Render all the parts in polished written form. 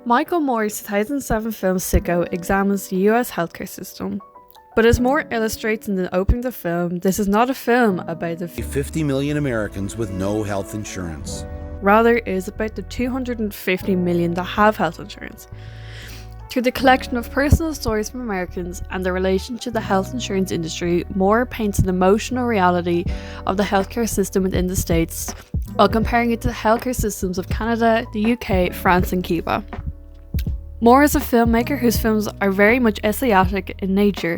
Michael Moore's 2007 film Sicko examines the US healthcare system. But as Moore illustrates in the opening of the film, this is not a film about the 50 million Americans with no health insurance. Rather, it is about the 250 million that have health insurance. Through the collection of personal stories from Americans and their relation to the health insurance industry, Moore paints an emotional reality of the healthcare system within the States while comparing it to the healthcare systems of Canada, the UK, France and Cuba. Moore is a filmmaker whose films are very much essayistic in nature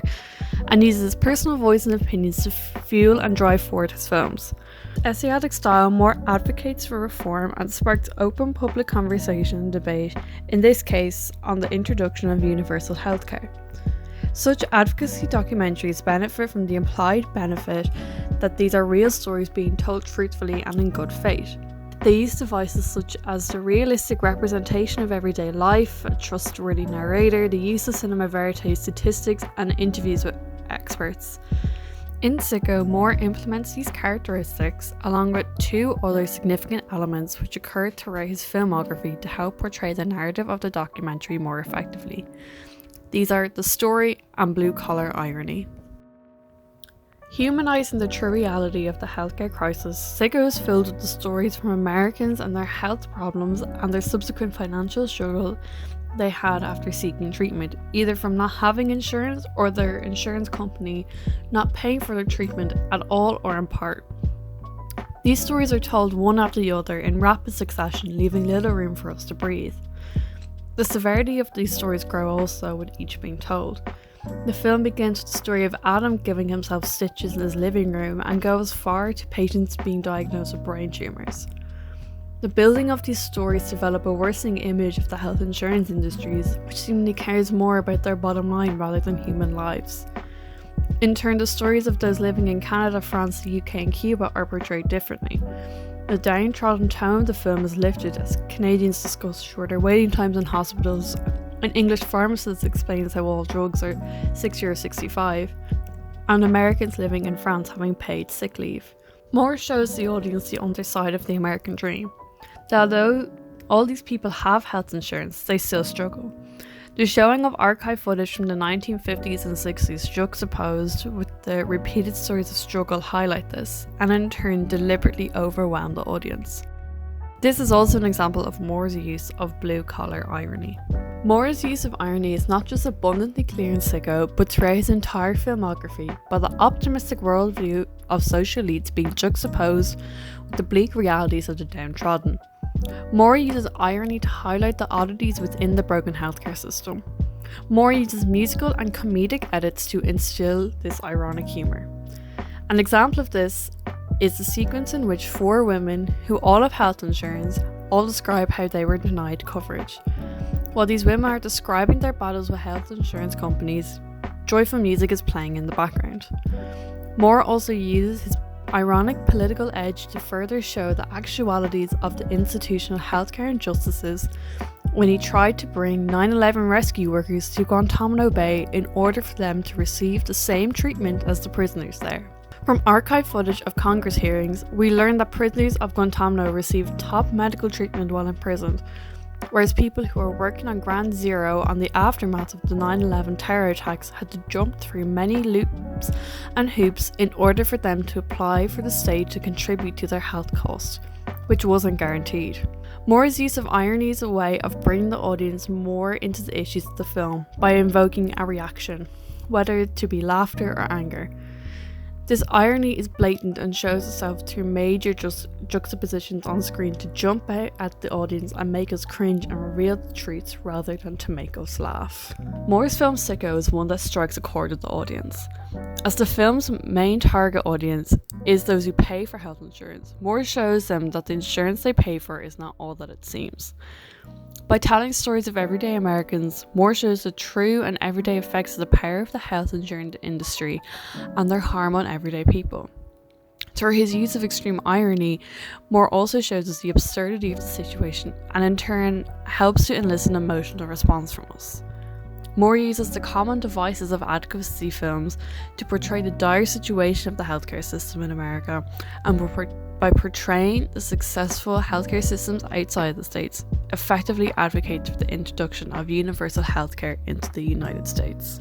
and uses his personal voice and opinions to fuel and drive forward his films. Essayistic style, Moore advocates for reform and sparks open public conversation and debate, in this case on the introduction of universal healthcare. Such advocacy documentaries benefit from the implied benefit that these are real stories being told truthfully and in good faith. They use devices such as the realistic representation of everyday life, a trustworthy narrator, the use of cinema verite statistics, and interviews with experts. In Sicko, Moore implements these characteristics along with two other significant elements which occur throughout his filmography to help portray the narrative of the documentary more effectively. These are the story and blue-collar irony. Humanising the true reality of the healthcare crisis, Sicko is filled with the stories from Americans and their health problems and their subsequent financial struggle they had after seeking treatment, either from not having insurance or their insurance company not paying for their treatment at all or in part. These stories are told one after the other in rapid succession, leaving little room for us to breathe. The severity of these stories grow also with each being told. The film begins with the story of Adam giving himself stitches in his living room and goes far to patients being diagnosed with brain tumours. The building of these stories develop a worsening image of the health insurance industries, which seemingly cares more about their bottom line rather than human lives. In turn, the stories of those living in Canada, France, the UK and Cuba are portrayed differently. The downtrodden tone of the film is lifted as Canadians discuss shorter waiting times in hospitals. An English pharmacist explains how all drugs are €6.65, and Americans living in France having paid sick leave. Moore shows the audience the underside of the American dream. That although all these people have health insurance, they still struggle. The showing of archive footage from the 1950s and 60s juxtaposed with the repeated stories of struggle highlight this, and in turn deliberately overwhelm the audience. This is also an example of Moore's use of blue-collar irony. Moore's use of irony is not just abundantly clear in Sicko, but throughout his entire filmography, by the optimistic worldview of social elites being juxtaposed with the bleak realities of the downtrodden. Moore uses irony to highlight the oddities within the broken healthcare system. Moore uses musical and comedic edits to instill this ironic humour. An example of this is the sequence in which four women, who all have health insurance, all describe how they were denied coverage. While these women are describing their battles with health insurance companies, joyful music is playing in the background. Moore also uses his ironic political edge to further show the actualities of the institutional healthcare injustices when he tried to bring 9/11 rescue workers to Guantanamo Bay in order for them to receive the same treatment as the prisoners there. From archive footage of Congress hearings, we learn that prisoners of Guantanamo received top medical treatment while imprisoned, whereas people who were working on Ground Zero on the aftermath of the 9/11 terror attacks had to jump through many loops and hoops in order for them to apply for the state to contribute to their health costs, which wasn't guaranteed. Moore's use of irony is a way of bringing the audience more into the issues of the film by invoking a reaction, whether it to be laughter or anger. This irony is blatant and shows itself through major juxtapositions on screen to jump out at the audience and make us cringe and reveal the truths rather than to make us laugh. Moore's film Sicko is one that strikes a chord with the audience. As the film's main target audience is those who pay for health insurance, Moore shows them that the insurance they pay for is not all that it seems. By telling stories of everyday Americans, Moore shows the true and everyday effects of the power of the health insurance industry and their harm on everyday people. Through his use of extreme irony, Moore also shows us the absurdity of the situation and in turn helps to elicit an emotional response from us. Moore uses the common devices of advocacy films to portray the dire situation of the healthcare system in America, and by portraying the successful healthcare systems outside the States, effectively advocates for the introduction of universal healthcare into the United States.